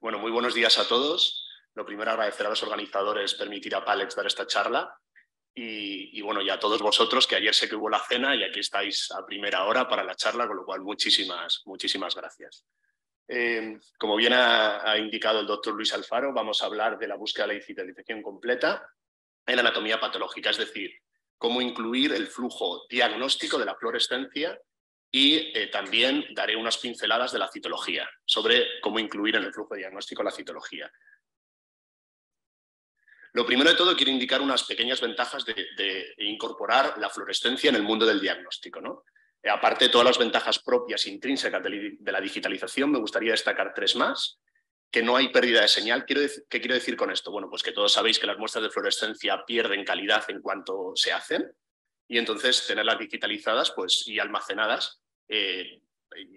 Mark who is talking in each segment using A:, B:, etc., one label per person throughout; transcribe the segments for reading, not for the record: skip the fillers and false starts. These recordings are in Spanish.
A: Bueno, muy buenos días a todos. Lo primero, agradecer a los organizadores permitir a Pálex dar esta charla y bueno, y a todos vosotros, que ayer sé que hubo la cena y aquí estáis a primera hora para la charla, con lo cual muchísimas gracias. Como bien ha indicado el doctor Luis Alfaro, vamos a hablar de la búsqueda de la digitalización completa en anatomía patológica, es decir, cómo incluir el flujo diagnóstico de la fluorescencia y también daré unas pinceladas de la citología, sobre cómo incluir en el flujo diagnóstico la citología. Lo primero de todo, quiero indicar unas pequeñas ventajas de incorporar la fluorescencia en el mundo del diagnóstico, ¿no? Aparte de todas las ventajas propias intrínsecas de la digitalización, me gustaría destacar tres más. Que no hay pérdida de señal. ¿Qué quiero decir con esto? Bueno, pues que todos sabéis que las muestras de fluorescencia pierden calidad en cuanto se hacen y entonces tenerlas digitalizadas pues, y almacenadas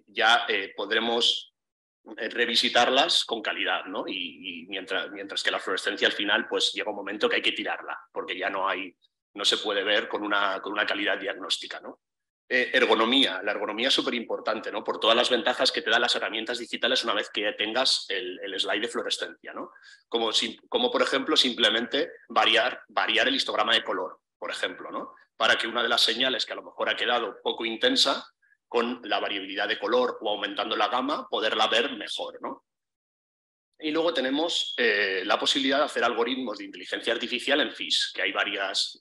A: ya podremos revisitarlas con calidad, ¿no? Y mientras que la fluorescencia al final pues llega un momento que hay que tirarla porque ya no se puede ver con una calidad diagnóstica, ¿no? Ergonomía. La ergonomía es súper importante, ¿no? Por todas las ventajas que te dan las herramientas digitales una vez que tengas el slide de fluorescencia, ¿no? Como por ejemplo, simplemente variar el histograma de color, por ejemplo, ¿no? Para que una de las señales que a lo mejor ha quedado poco intensa, con la variabilidad de color o aumentando la gama, poderla ver mejor, ¿no? Y luego tenemos la posibilidad de hacer algoritmos de inteligencia artificial en FIS, que hay varias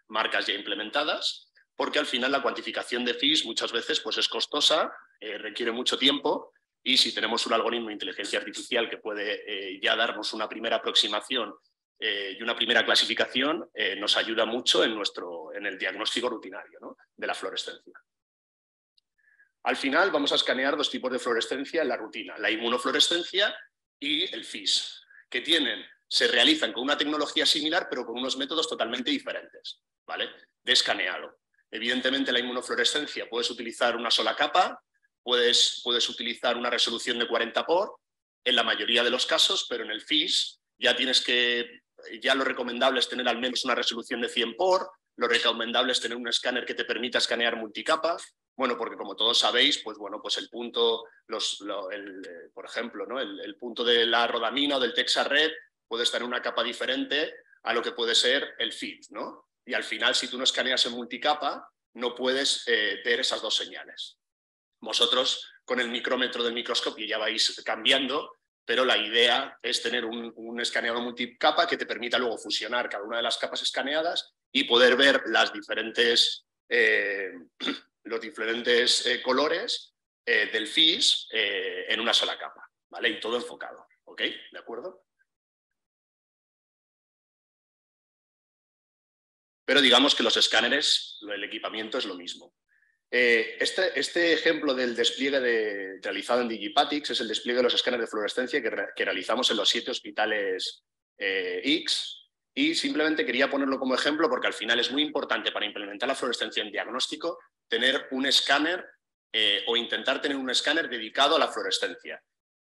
A: marcas ya implementadas, porque al final la cuantificación de FIS muchas veces pues, es costosa, requiere mucho tiempo, y si tenemos un algoritmo de inteligencia artificial que puede ya darnos una primera aproximación y una primera clasificación, nos ayuda mucho en el diagnóstico rutinario, ¿no? De la fluorescencia. Al final vamos a escanear dos tipos de fluorescencia en la rutina, la inmunofluorescencia y el FIS, que se realizan con una tecnología similar, pero con unos métodos totalmente diferentes, ¿vale? De escaneado. Evidentemente, la inmunofluorescencia puedes utilizar una sola capa, puedes utilizar una resolución de 40 por, en la mayoría de los casos, pero en el FIS ya lo recomendable es tener al menos una resolución de 100 por, lo recomendable es tener un escáner que te permita escanear multicapa. Bueno, porque como todos sabéis, pues bueno, pues el punto, por ejemplo, ¿no? El punto de la rodamina o del Texa-Red puede estar en una capa diferente a lo que puede ser el FIT, ¿no? Y al final, si tú no escaneas en multicapa, no puedes ver esas dos señales. Vosotros, con el micrómetro del microscopio ya vais cambiando, pero la idea es tener un escaneado multicapa que te permita luego fusionar cada una de las capas escaneadas y poder ver los diferentes colores del FIS en una sola capa, ¿vale? Y todo enfocado, ¿ok? ¿De acuerdo? Pero digamos que los escáneres, el equipamiento es lo mismo. Este ejemplo del despliegue realizado en Digipatix es el despliegue de los escáneres de fluorescencia que realizamos en los 7 hospitales X, y simplemente quería ponerlo como ejemplo porque al final es muy importante para implementar la fluorescencia en diagnóstico tener un escáner o intentar tener un escáner dedicado a la fluorescencia,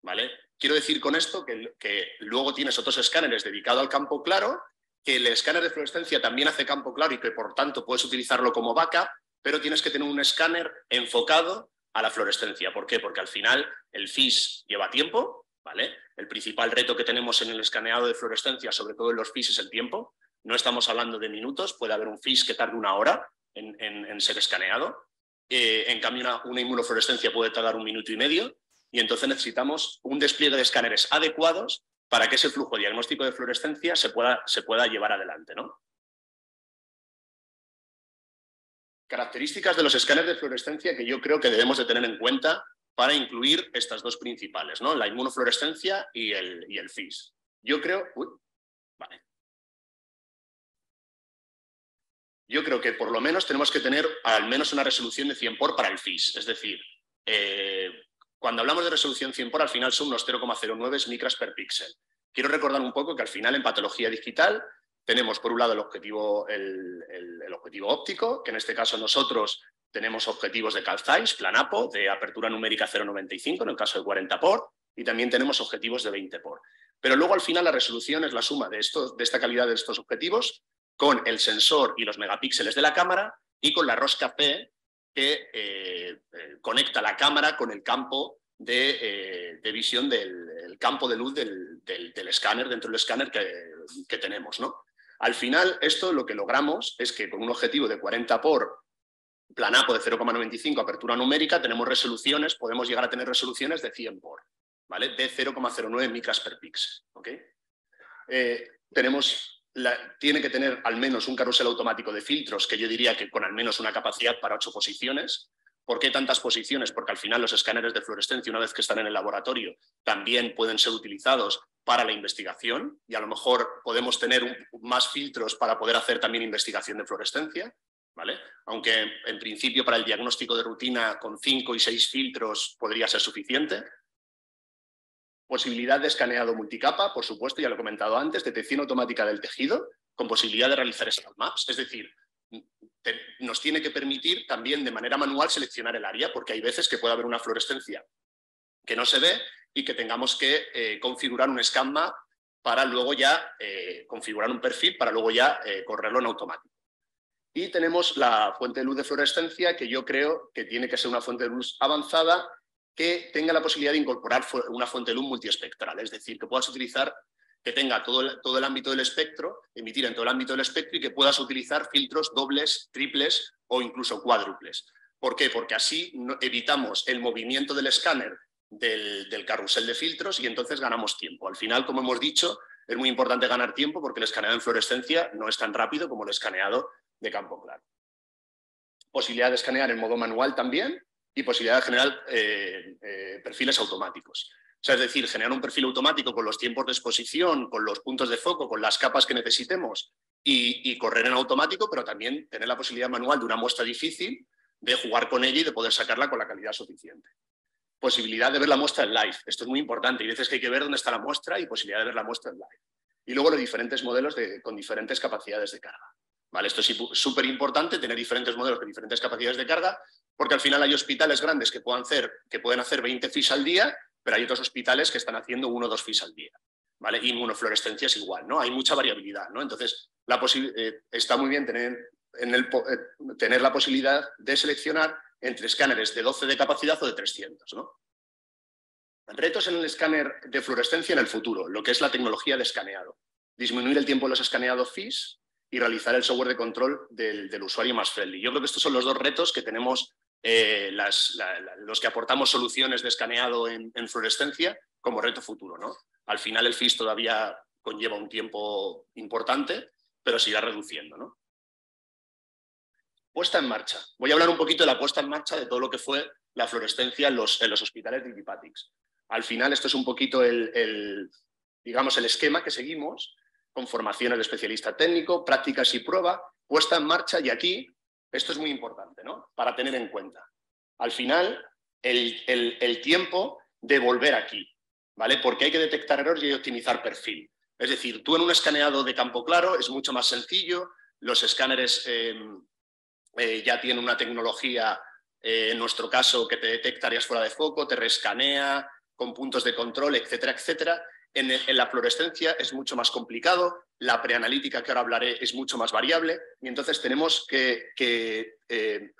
A: ¿vale? Quiero decir con esto que luego tienes otros escáneres dedicados al campo claro, que el escáner de fluorescencia también hace campo claro y que por tanto puedes utilizarlo como backup, pero tienes que tener un escáner enfocado a la fluorescencia. ¿Por qué? Porque al final el FIS lleva tiempo, ¿vale? El principal reto que tenemos en el escaneado de fluorescencia, sobre todo en los FIS, es el tiempo. No estamos hablando de minutos, puede haber un FIS que tarde 1 hora en ser escaneado. En cambio, una inmunofluorescencia puede tardar 1 minuto y medio, y entonces necesitamos un despliegue de escáneres adecuados para que ese flujo diagnóstico de fluorescencia se pueda llevar adelante, ¿no? Características de los escáneres de fluorescencia que yo creo que debemos de tener en cuenta para incluir estas dos principales, ¿no? La inmunofluorescencia y el FIS. Yo creo... vale. Yo creo que por lo menos tenemos que tener al menos una resolución de 100 por para el FIS. Es decir, cuando hablamos de resolución 100 por, al final son unos 0,09 micras per píxel. Quiero recordar un poco que al final en patología digital tenemos por un lado el objetivo óptico, que en este caso nosotros tenemos objetivos de Carl Zeiss, Planapo, de apertura numérica 0,95 en el caso de 40 por, y también tenemos objetivos de 20 por. Pero luego al final la resolución es la suma de esta calidad de estos objetivos con el sensor y los megapíxeles de la cámara y con la rosca P que conecta la cámara con el campo de visión del campo de luz del escáner, dentro del escáner que tenemos, ¿no? Al final, esto lo que logramos es que con un objetivo de 40 por planapo de 0,95, apertura numérica, tenemos resoluciones, podemos llegar a tener resoluciones de 100 por, ¿vale? De 0,09 micras per píxel, ¿ok? Tiene que tener al menos un carrusel automático de filtros, que yo diría que con al menos una capacidad para 8 posiciones. ¿Por qué tantas posiciones? Porque al final los escáneres de fluorescencia, una vez que están en el laboratorio, también pueden ser utilizados para la investigación y a lo mejor podemos tener más filtros para poder hacer también investigación de fluorescencia, ¿vale? Aunque en principio para el diagnóstico de rutina con 5 y 6 filtros podría ser suficiente. Posibilidad de escaneado multicapa, por supuesto, ya lo he comentado antes, detección automática del tejido, con posibilidad de realizar scan maps, es decir, nos tiene que permitir también de manera manual seleccionar el área, porque hay veces que puede haber una fluorescencia que no se ve y que tengamos que configurar un scan map para luego ya configurar un perfil para luego ya correrlo en automático. Y tenemos la fuente de luz de fluorescencia, que yo creo que tiene que ser una fuente de luz avanzada que tenga la posibilidad de incorporar una fuente de luz multiespectral, es decir, que puedas utilizar, que tenga todo el ámbito del espectro, emitir en todo el ámbito del espectro y que puedas utilizar filtros dobles, triples o incluso cuádruples. ¿Por qué? Porque así evitamos el movimiento del escáner del carrusel de filtros y entonces ganamos tiempo. Al final, como hemos dicho, es muy importante ganar tiempo porque el escaneado en fluorescencia no es tan rápido como el escaneado de campo claro. Posibilidad de escanear en modo manual también y posibilidad de generar perfiles automáticos. O sea, es decir, generar un perfil automático con los tiempos de exposición, con los puntos de foco, con las capas que necesitemos y correr en automático, pero también tener la posibilidad manual de una muestra difícil, de jugar con ella y de poder sacarla con la calidad suficiente. Posibilidad de ver la muestra en live. Esto es muy importante. Hay veces que hay que ver dónde está la muestra y posibilidad de ver la muestra en live. Y luego los diferentes modelos con diferentes capacidades de carga. ¿Vale? Esto es súper importante, tener diferentes modelos con diferentes capacidades de carga, porque al final hay hospitales grandes que pueden hacer 20 FIS al día, pero hay otros hospitales que están haciendo 1 o 2 FIS al día. ¿Vale? Y inmunofluorescencia es igual, ¿no? Hay mucha variabilidad, ¿no? Entonces, está muy bien tener la posibilidad de seleccionar entre escáneres de 12 de capacidad o de 300, ¿no? Retos en el escáner de fluorescencia en el futuro, lo que es la tecnología de escaneado. Disminuir el tiempo de los escaneados FIS y realizar el software de control del usuario más friendly. Yo creo que estos son los dos retos que tenemos los que aportamos soluciones de escaneado en fluorescencia como reto futuro, ¿no? Al final el FIS todavía conlleva un tiempo importante, pero se irá reduciendo, ¿no? Puesta en marcha. Voy a hablar un poquito de la puesta en marcha de todo lo que fue la fluorescencia en los hospitales de Digipatics. Al final esto es un poquito digamos, el esquema que seguimos, con formaciones de especialista técnico, prácticas y prueba, puesta en marcha, y aquí esto es muy importante, ¿no? Para tener en cuenta. Al final, el tiempo de volver aquí, ¿vale? Porque hay que detectar errores y optimizar perfil. Es decir, tú en un escaneado de campo claro es mucho más sencillo, los escáneres ya tienen una tecnología, en nuestro caso, que te detecta áreas fuera de foco, te rescanea con puntos de control, etcétera, etcétera. En la fluorescencia es mucho más complicado, la preanalítica que ahora hablaré es mucho más variable y entonces tenemos que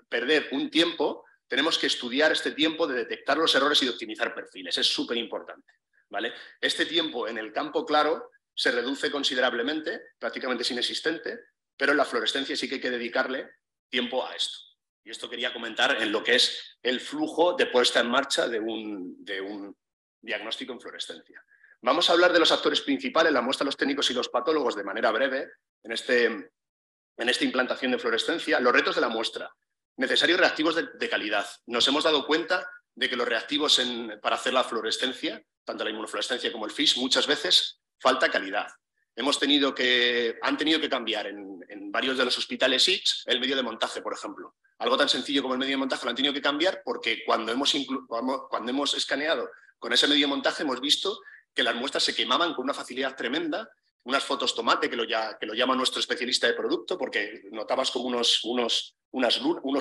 A: perder un tiempo, tenemos que estudiar este tiempo de detectar los errores y de optimizar perfiles, es súper importante, ¿vale? Este tiempo en el campo claro se reduce considerablemente, prácticamente es inexistente, pero en la fluorescencia sí que hay que dedicarle tiempo a esto. Y esto quería comentar en lo que es el flujo de puesta en marcha de un diagnóstico en fluorescencia. Vamos a hablar de los actores principales, la muestra, los técnicos y los patólogos de manera breve en esta implantación de fluorescencia. Los retos de la muestra. Necesarios reactivos de calidad. Nos hemos dado cuenta de que los reactivos para hacer la fluorescencia, tanto la inmunofluorescencia como el FIS, muchas veces falta calidad. Han tenido que cambiar en varios de los hospitales ICS el medio de montaje, por ejemplo. Algo tan sencillo como el medio de montaje lo han tenido que cambiar porque cuando hemos escaneado con ese medio de montaje hemos visto que las muestras se quemaban con una facilidad tremenda, unas fotos tomate, que lo llama nuestro especialista de producto, porque notabas como unos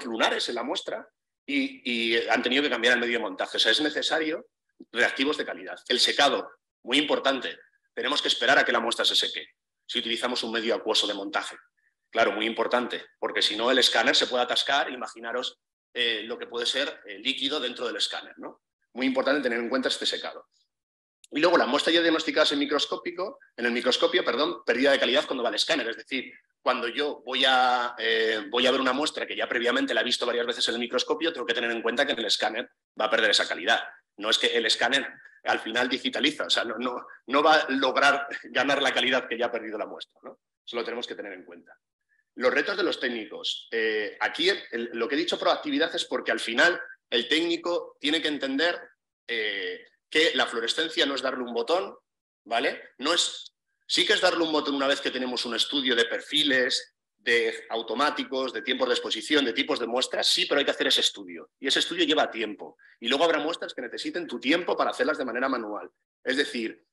A: lunares en la muestra y han tenido que cambiar el medio de montaje. O sea, es necesario reactivos de calidad. El secado, muy importante. Tenemos que esperar a que la muestra se seque si utilizamos un medio acuoso de montaje. Claro, muy importante, porque si no el escáner se puede atascar, imaginaros lo que puede ser líquido dentro del escáner, ¿no? Muy importante tener en cuenta este secado. Y luego las muestras ya diagnosticadas en el microscopio, pérdida de calidad cuando va al escáner. Es decir, cuando yo voy a ver una muestra que ya previamente la he visto varias veces en el microscopio, tengo que tener en cuenta que en el escáner va a perder esa calidad. No es que el escáner al final digitaliza, o sea, no va a lograr ganar la calidad que ya ha perdido la muestra, ¿no? Eso lo tenemos que tener en cuenta. Los retos de los técnicos. Aquí lo que he dicho proactividad es porque al final el técnico tiene que entender que la fluorescencia no es darle un botón, ¿vale? Sí que es darle un botón una vez que tenemos un estudio de perfiles, de automáticos, de tiempos de exposición, de tipos de muestras, sí, pero hay que hacer ese estudio. Y ese estudio lleva tiempo. Y luego habrá muestras que necesiten tu tiempo para hacerlas de manera manual. Es decir,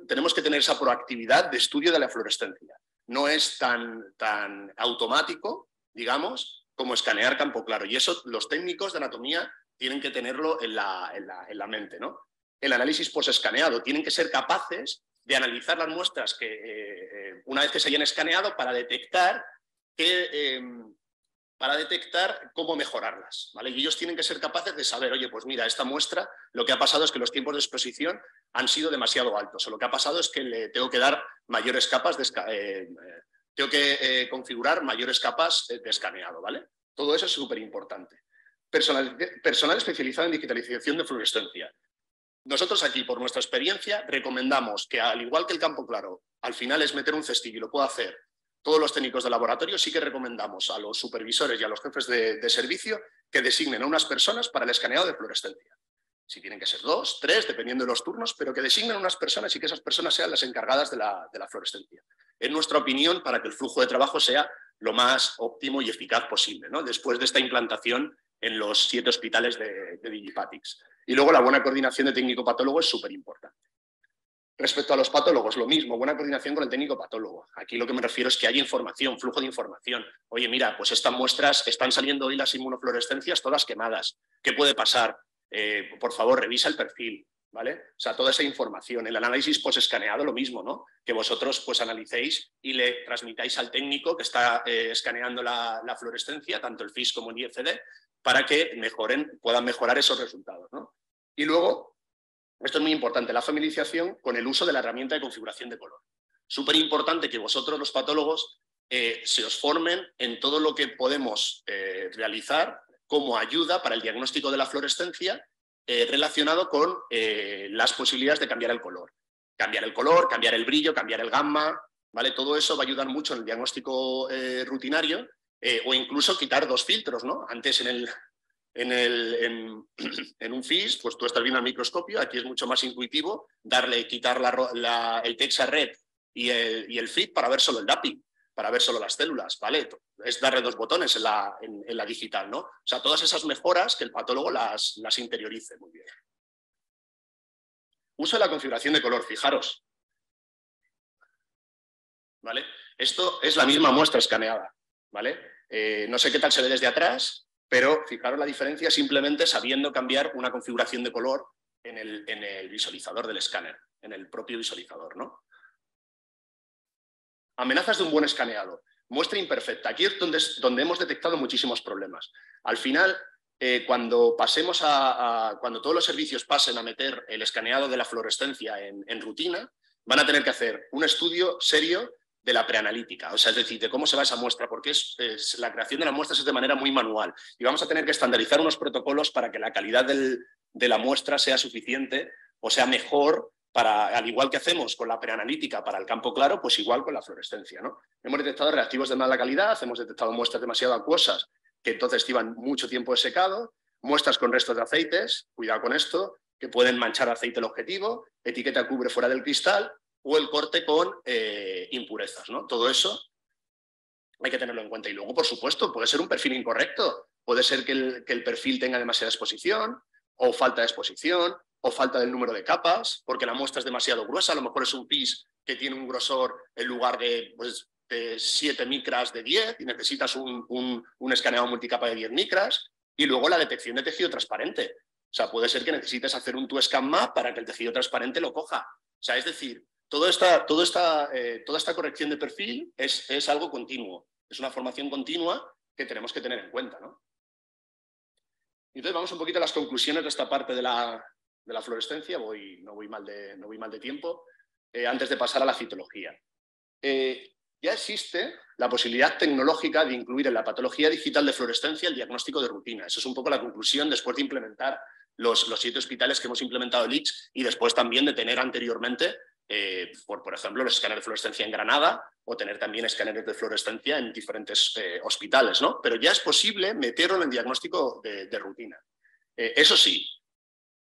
A: tenemos que tener esa proactividad de estudio de la fluorescencia. No es tan automático, digamos, como escanear campo claro. Y eso los técnicos de anatomía tienen que tenerlo en la mente, ¿no? El análisis posescaneado. Tienen que ser capaces de analizar las muestras que una vez que se hayan escaneado para detectar cómo mejorarlas, ¿vale? Y ellos tienen que ser capaces de saber, oye, pues mira, esta muestra lo que ha pasado es que los tiempos de exposición han sido demasiado altos, o lo que ha pasado es que le tengo que dar mayores capas tengo que configurar mayores capas de escaneado, ¿vale? Todo eso es súper importante. Personal especializado en digitalización de fluorescencia. Nosotros aquí, por nuestra experiencia, recomendamos que, al igual que el campo claro, al final es meter un cestillo y lo puedo hacer todos los técnicos de laboratorio, sí que recomendamos a los supervisores y a los jefes de servicio que designen a unas personas para el escaneado de fluorescencia. Si tienen que ser 2, 3, dependiendo de los turnos, pero que designen unas personas y que esas personas sean las encargadas de la fluorescencia. En nuestra opinión, para que el flujo de trabajo sea lo más óptimo y eficaz posible, ¿no? Después de esta implantación en los 7 hospitales de Digipatix. Y luego la buena coordinación de técnico-patólogo es súper importante. Respecto a los patólogos, lo mismo, buena coordinación con el técnico patólogo. Aquí lo que me refiero es que haya información, flujo de información. Oye, mira, pues estas muestras están saliendo hoy las inmunofluorescencias todas quemadas. ¿Qué puede pasar? Por favor, revisa el perfil, ¿vale? O sea, toda esa información. El análisis posescaneado, lo mismo, ¿no? Que vosotros pues analicéis y le transmitáis al técnico que está escaneando la fluorescencia, tanto el FIS como el IFD, para que puedan mejorar esos resultados, ¿no? Y luego, esto es muy importante, la familiarización con el uso de la herramienta de configuración de color. Súper importante que vosotros, los patólogos, se os formen en todo lo que podemos realizar como ayuda para el diagnóstico de la fluorescencia relacionado con las posibilidades de cambiar el color. Cambiar el brillo, cambiar el gamma, ¿vale? Todo eso va a ayudar mucho en el diagnóstico rutinario o incluso quitar 2 filtros, ¿no? Antes en un FIS, pues tú estás viendo al microscopio, aquí es mucho más intuitivo quitar el Texa-Red y el FIT para ver solo el DAPI, para ver solo las células, ¿vale? Es darle 2 botones en la digital, ¿no? O sea, todas esas mejoras que el patólogo las interiorice muy bien. Uso de la configuración de color, fijaros, ¿vale? Esto es la misma muestra escaneada, ¿vale? No sé qué tal se ve desde atrás, pero fijaros la diferencia simplemente sabiendo cambiar una configuración de color en el visualizador del escáner, en el propio visualizador, ¿no? Amenazas de un buen escaneado. Muestra imperfecta. Aquí es donde hemos detectado muchísimos problemas. Al final, cuando todos los servicios pasen a meter el escaneado de la fluorescencia en rutina, van a tener que hacer un estudio serio de la preanalítica, o sea, es decir, de cómo se va esa muestra, porque la creación de las muestras es de manera muy manual y vamos a tener que estandarizar unos protocolos para que la calidad de la muestra sea suficiente o sea mejor, al igual que hacemos con la preanalítica para el campo claro, pues igual con la fluorescencia, ¿no? Hemos detectado reactivos de mala calidad, hemos detectado muestras demasiado acuosas que entonces llevan mucho tiempo de secado, muestras con restos de aceites, cuidado con esto, que pueden manchar aceite el objetivo, etiqueta cubre fuera del cristal, o el corte con impurezas, ¿no? Todo eso hay que tenerlo en cuenta. Y luego, por supuesto, puede ser un perfil incorrecto. Puede ser que el perfil tenga demasiada exposición, o falta de exposición, o falta del número de capas, porque la muestra es demasiado gruesa. A lo mejor es un PIS que tiene un grosor en lugar de 7 micras de 10 y necesitas un escaneado multicapa de 10 micras. Y luego la detección de tejido transparente. O sea, puede ser que necesites hacer un TUSCAN map para que el tejido transparente lo coja. O sea, es decir, toda esta corrección de perfil es algo continuo, es una formación continua que tenemos que tener en cuenta, ¿no? Entonces vamos un poquito a las conclusiones de esta parte de la fluorescencia, no voy mal de tiempo, antes de pasar a la citología. Ya existe la posibilidad tecnológica de incluir en la patología digital de fluorescencia el diagnóstico de rutina. Esa es un poco la conclusión después de implementar los 7 hospitales que hemos implementado el ICS y después también de tener anteriormente, por ejemplo, los escáneres de fluorescencia en Granada o tener también escáneres de fluorescencia en diferentes hospitales, ¿no? Pero ya es posible meterlo en el diagnóstico de rutina. Eso sí,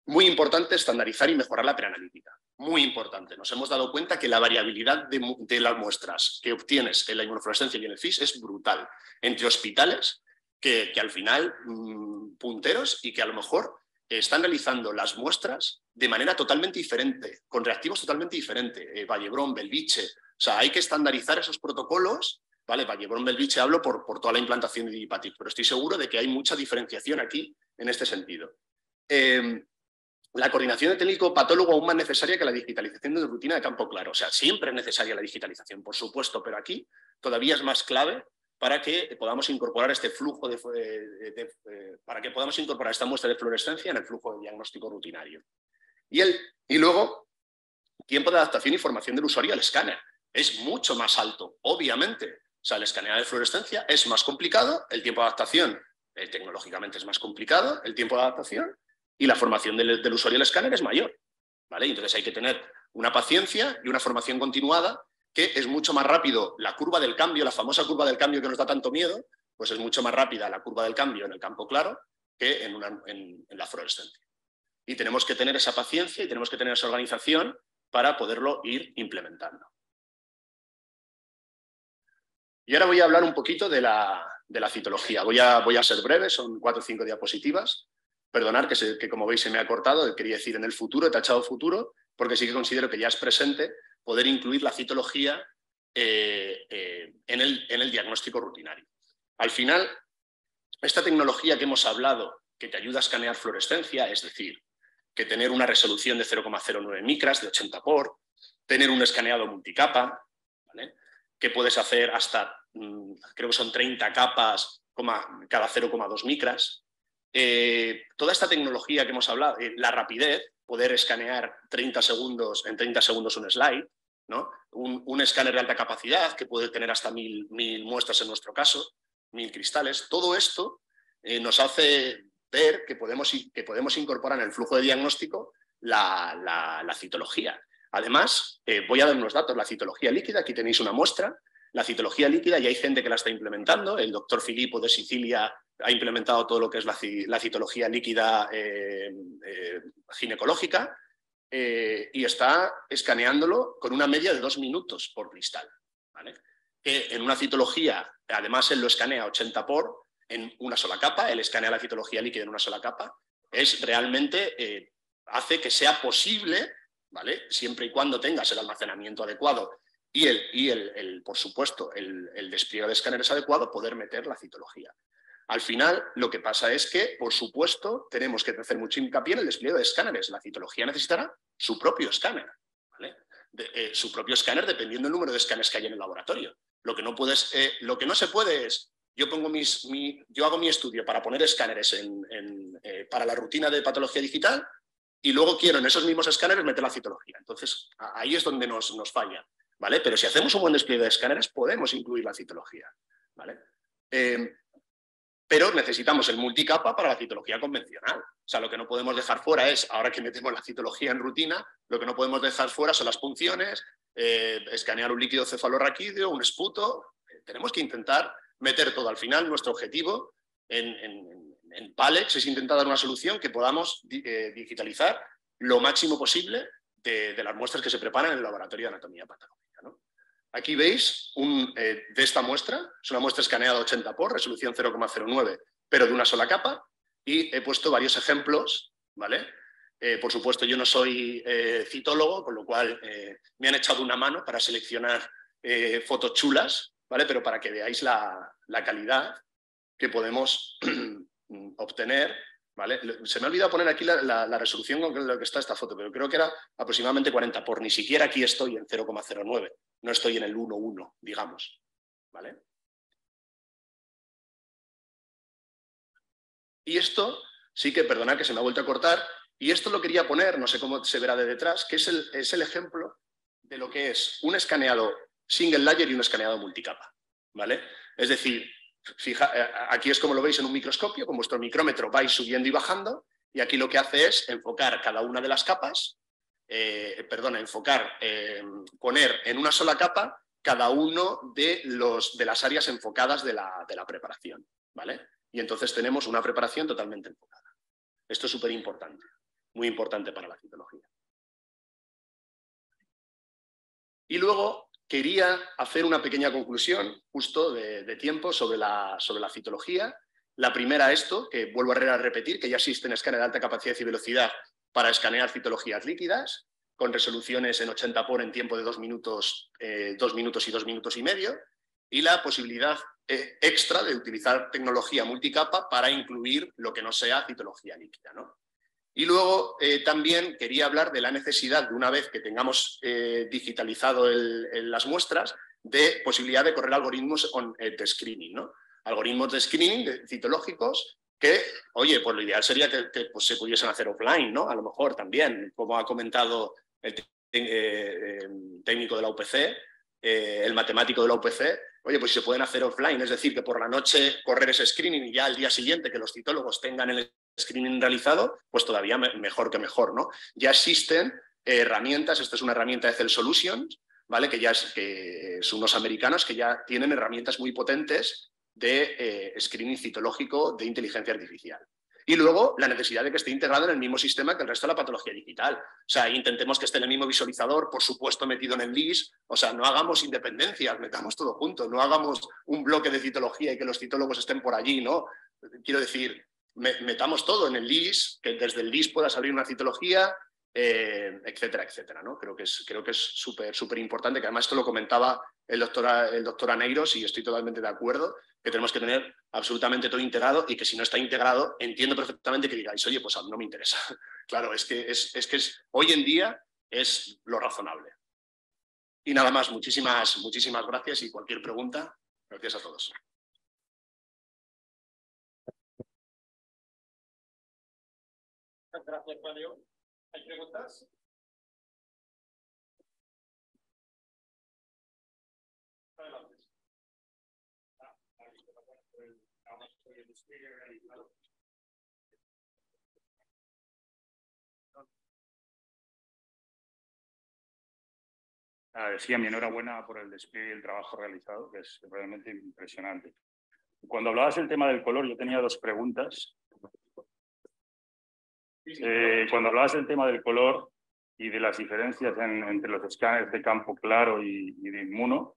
A: muy importante estandarizar y mejorar la preanalítica. Muy importante. Nos hemos dado cuenta que la variabilidad de las muestras que obtienes en la inmunofluorescencia y en el FIS es brutal. Entre hospitales que al final, punteros y que a lo mejor están realizando las muestras de manera totalmente diferente, con reactivos totalmente diferentes. Vallebrón, Belviche. O sea, hay que estandarizar esos protocolos. ¿Vale? Vallebrón, Belviche hablo por toda la implantación de Digipatic, pero estoy seguro de que hay mucha diferenciación aquí en este sentido. La coordinación de técnico-patólogo aún más necesaria que la digitalización de rutina de campo claro. O sea, siempre es necesaria la digitalización, por supuesto, pero aquí todavía es más clave para que podamos incorporar este flujo para que podamos incorporar esta muestra de fluorescencia en el flujo de diagnóstico rutinario. Y luego, tiempo de adaptación y formación del usuario al escáner. Es mucho más alto, obviamente. O sea, el escanear de fluorescencia es más complicado, el tiempo de adaptación tecnológicamente es más complicado, el tiempo de adaptación y la formación del usuario al escáner es mayor, ¿vale? Entonces hay que tener una paciencia y una formación continuada, que es mucho más rápido la curva del cambio, la famosa curva del cambio que nos da tanto miedo, pues es mucho más rápida la curva del cambio en el campo claro que en la fluorescencia. Y tenemos que tener esa paciencia y tenemos que tener esa organización para poderlo ir implementando. Y ahora voy a hablar un poquito de la citología. Voy a ser breve, son 4 o 5 diapositivas. Perdonad que como veis se me ha cortado, quería decir en el futuro, he tachado futuro, porque sí que considero que ya es presente poder incluir la citología en el diagnóstico rutinario. Al final, esta tecnología que hemos hablado, que te ayuda a escanear fluorescencia, es decir, que tener una resolución de 0,09 micras, de 80 por, tener un escaneado multicapa, ¿vale? Que puedes hacer hasta, creo que son 30 capas cada 0,2 micras. Toda esta tecnología que hemos hablado, la rapidez, poder escanear en 30 segundos un slide, ¿no? Un escáner de alta capacidad que puede tener hasta 1000 muestras en nuestro caso, 1000 cristales. Todo esto nos hace ver que podemos incorporar en el flujo de diagnóstico la citología. Además, voy a dar unos datos. La citología líquida, aquí tenéis una muestra. La citología líquida, ya hay gente que la está implementando. El doctor Filippo de Sicilia ha implementado todo lo que es la citología líquida ginecológica y está escaneándolo con una media de 2 minutos por cristal, ¿vale? Que en una citología, además él lo escanea 80 por en una sola capa, él escanea la citología líquida en una sola capa, es realmente hace que sea posible, ¿vale? Siempre y cuando tengas el almacenamiento adecuado y por supuesto, el despliegue de escáneres adecuado, poder meter la citología. Al final, lo que pasa es que, por supuesto, tenemos que hacer mucho hincapié en el despliegue de escáneres. La citología necesitará su propio escáner, ¿vale? Su propio escáner dependiendo del número de escáneres que hay en el laboratorio. Lo que no se puede es, yo hago mi estudio para poner escáneres para la rutina de patología digital y luego quiero en esos mismos escáneres meter la citología. Entonces, ahí es donde nos falla, ¿vale? Pero si hacemos un buen despliegue de escáneres, podemos incluir la citología, ¿vale? Pero necesitamos el multicapa para la citología convencional. O sea, lo que no podemos dejar fuera es, ahora que metemos la citología en rutina, lo que no podemos dejar fuera son las punciones, escanear un líquido cefalorraquídeo, un esputo. Tenemos que intentar meter todo. Al final, nuestro objetivo en PALEX es intentar dar una solución que podamos digitalizar lo máximo posible de las muestras que se preparan en el laboratorio de anatomía patológica, ¿no? Aquí veis de esta muestra, es una muestra escaneada 80 por, resolución 0,09, pero de una sola capa, y he puesto varios ejemplos, ¿vale? Por supuesto, yo no soy citólogo, con lo cual me han echado una mano para seleccionar fotos chulas, ¿vale? Pero para que veáis la calidad que podemos obtener, ¿vale? Se me ha olvidado poner aquí la resolución con la que está esta foto, pero creo que era aproximadamente 40 por. Ni siquiera aquí estoy en 0,09. No estoy en el 1,1, digamos, ¿vale? Y esto sí que, perdonad que se me ha vuelto a cortar, y esto lo quería poner, no sé cómo se verá de detrás, que es el ejemplo de lo que es un escaneado single layer y un escaneado multicapa, ¿vale? Es decir, aquí es como lo veis en un microscopio, con vuestro micrómetro vais subiendo y bajando, y aquí lo que hace es enfocar cada una de las capas, poner en una sola capa cada uno de las áreas enfocadas de la preparación, ¿vale? Y entonces tenemos una preparación totalmente enfocada. Esto es súper importante, muy importante para la citología. Y luego quería hacer una pequeña conclusión justo de tiempo sobre la citología. La primera, esto, que vuelvo a repetir, que ya existen escáneres de alta capacidad y velocidad para escanear citologías líquidas, con resoluciones en 80 por en tiempo de 2 minutos y 2 minutos y medio, y la posibilidad extra de utilizar tecnología multicapa para incluir lo que no sea citología líquida, ¿no? Y luego también quería hablar de la necesidad, de una vez que tengamos digitalizado las muestras, de posibilidad de correr algoritmos de screening, ¿no? Algoritmos de screening citológicos que, oye, pues lo ideal sería que pues, se pudiesen hacer offline, ¿no? A lo mejor también, como ha comentado el técnico de la UPC, el matemático de la UPC, oye, pues se pueden hacer offline, es decir, que por la noche correr ese screening y ya al día siguiente que los citólogos tengan el screening realizado, pues todavía mejor que mejor, ¿no? Ya existen herramientas, esta es una herramienta de Cell Solutions, ¿vale? Que son unos americanos que ya tienen herramientas muy potentes de screening citológico de inteligencia artificial. Y luego la necesidad de que esté integrado en el mismo sistema que el resto de la patología digital. O sea, intentemos que esté en el mismo visualizador, por supuesto metido en el LIS. O sea, no hagamos independencias, metamos todo junto. No hagamos un bloque de citología y que los citólogos estén por allí, ¿no? Quiero decir, metamos todo en el LIS, que desde el LIS pueda salir una citología, etcétera, etcétera, ¿no? Creo que es súper importante, que además esto lo comentaba el doctor Aneiros y estoy totalmente de acuerdo, que tenemos que tener absolutamente todo integrado y que si no está integrado, entiendo perfectamente que digáis, oye, pues no me interesa. Claro, es que hoy en día es lo razonable. Y nada más, muchísimas gracias y cualquier pregunta, gracias a todos. Gracias, Mario. ¿Hay preguntas? Adelante.
B: Decía mi enhorabuena por el despliegue y el trabajo realizado, que es realmente impresionante. Cuando hablabas del tema del color, yo tenía dos preguntas. Cuando hablabas del tema del color y de las diferencias entre los escáneres de campo claro y de inmuno,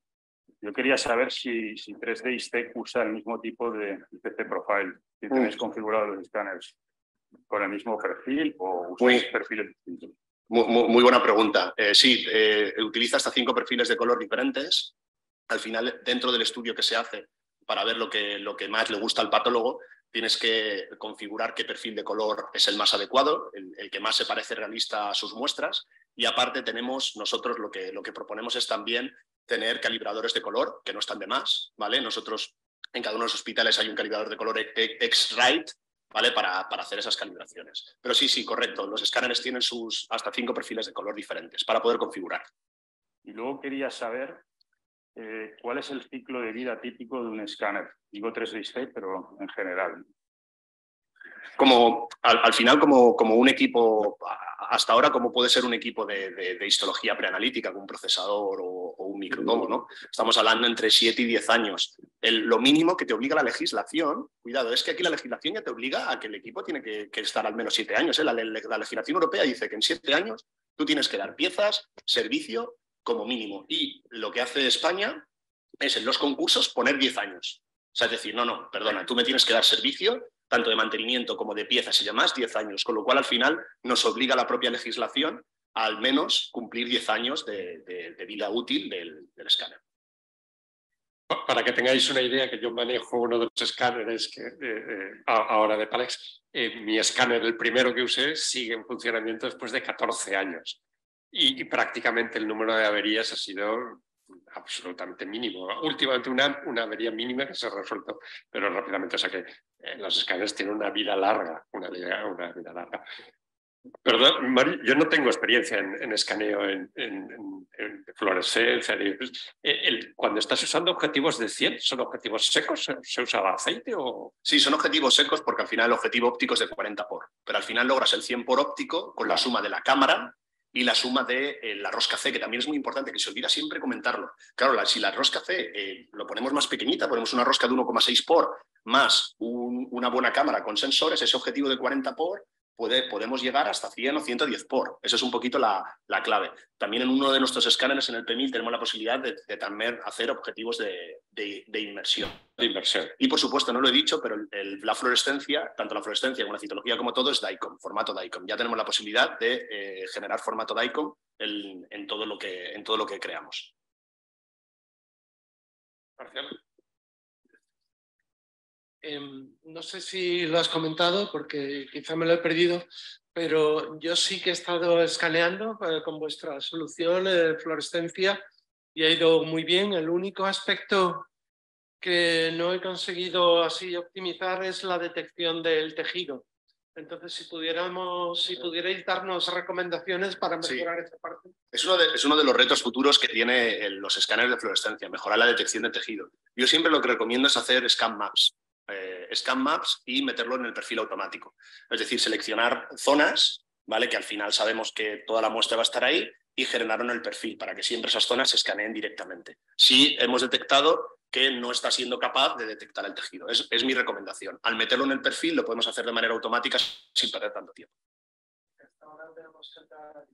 B: yo quería saber si 3D ISTEC usa el mismo tipo de IPC profile, si tenéis configurados los escáneres con el mismo perfil o usáis perfiles distintos.
A: Muy buena pregunta. Sí, utiliza hasta 5 perfiles de color diferentes. Al final, dentro del estudio que se hace para ver lo que más le gusta al patólogo, tienes que configurar qué perfil de color es el más adecuado, el que más se parece realista a sus muestras. Y aparte tenemos, nosotros lo que proponemos es también tener calibradores de color, que no están de más, ¿vale? Nosotros en cada uno de los hospitales hay un calibrador de color X-Rite, ¿vale? Para hacer esas calibraciones. Pero sí, correcto. Los escáneres tienen hasta 5 perfiles de color diferentes para poder configurar.
B: Y luego quería saber cuál es el ciclo de vida típico de un escáner. Digo 3D ISTEC, pero en general.
A: Al final, como un equipo, hasta ahora, como puede ser un equipo de histología preanalítica, con un procesador o un microtomo, ¿no? Estamos hablando entre 7 y 10 años. Lo mínimo que te obliga la legislación, cuidado, es que aquí la legislación ya te obliga a que el equipo tiene que estar al menos 7 años. La legislación europea dice que en 7 años tú tienes que dar piezas, servicio, como mínimo. Y lo que hace España es en los concursos poner 10 años. O sea, es decir, no, perdona, tú me tienes que dar servicio, tanto de mantenimiento como de piezas y demás, 10 años, con lo cual al final nos obliga la propia legislación a al menos cumplir 10 años de vida útil del escáner.
C: Para que tengáis una idea, que yo manejo uno de los escáneres ahora de Palex, mi escáner, el primero que usé, sigue en funcionamiento después de 14 años. Y prácticamente el número de averías ha sido absolutamente mínimo. Últimamente una avería mínima que se ha resuelto, pero rápidamente. O sea que Los escáneres tienen una vida larga, una vida larga. Perdón, Mari, yo no tengo experiencia en escaneo en fluorescencia. Cuando estás usando objetivos de 100, ¿son objetivos secos? ¿Se usa aceite o...?
A: Sí, son objetivos secos porque al final el objetivo óptico es de 40 por, pero al final logras el 100 por óptico con la suma de la cámara y la suma de la rosca C, que también es muy importante, que se olvida siempre comentarlo. Claro, si la rosca C lo ponemos más pequeñita, ponemos una rosca de 1,6 por más una buena cámara con sensores, ese objetivo de 40 por, podemos llegar hasta 100 o 110 por. Esa es un poquito la clave. También en uno de nuestros escáneres en el PMI tenemos la posibilidad de también hacer objetivos de inmersión. Y por supuesto, no lo he dicho, pero la fluorescencia, tanto la fluorescencia como la citología como todo, es DICOM, formato DICOM. Ya tenemos la posibilidad de generar formato DICOM en todo lo que creamos.
C: Marcial.
D: No sé si lo has comentado porque quizá me lo he perdido, pero yo sí que he estado escaneando con vuestra solución de fluorescencia y ha ido muy bien. El único aspecto que no he conseguido así optimizar es la detección del tejido. Entonces, si pudierais darnos recomendaciones para mejorar esa parte.
A: Es uno de los retos futuros que tienen los escáneres de fluorescencia, mejorar la detección de tejido. Yo siempre lo que recomiendo es hacer scan maps y meterlo en el perfil automático. Es decir, seleccionar zonas, ¿vale? Que al final sabemos que toda la muestra va a estar ahí y generarlo en el perfil para que siempre esas zonas se escaneen directamente. Si hemos detectado que no está siendo capaz de detectar el tejido. Es mi recomendación. Al meterlo en el perfil lo podemos hacer de manera automática sin perder tanto tiempo.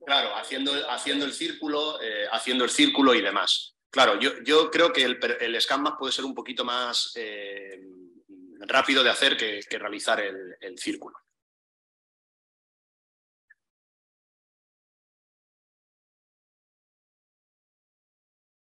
A: Claro, haciendo el círculo y demás. Claro, yo creo que el scan map puede ser un poquito más rápido de hacer que realizar el círculo.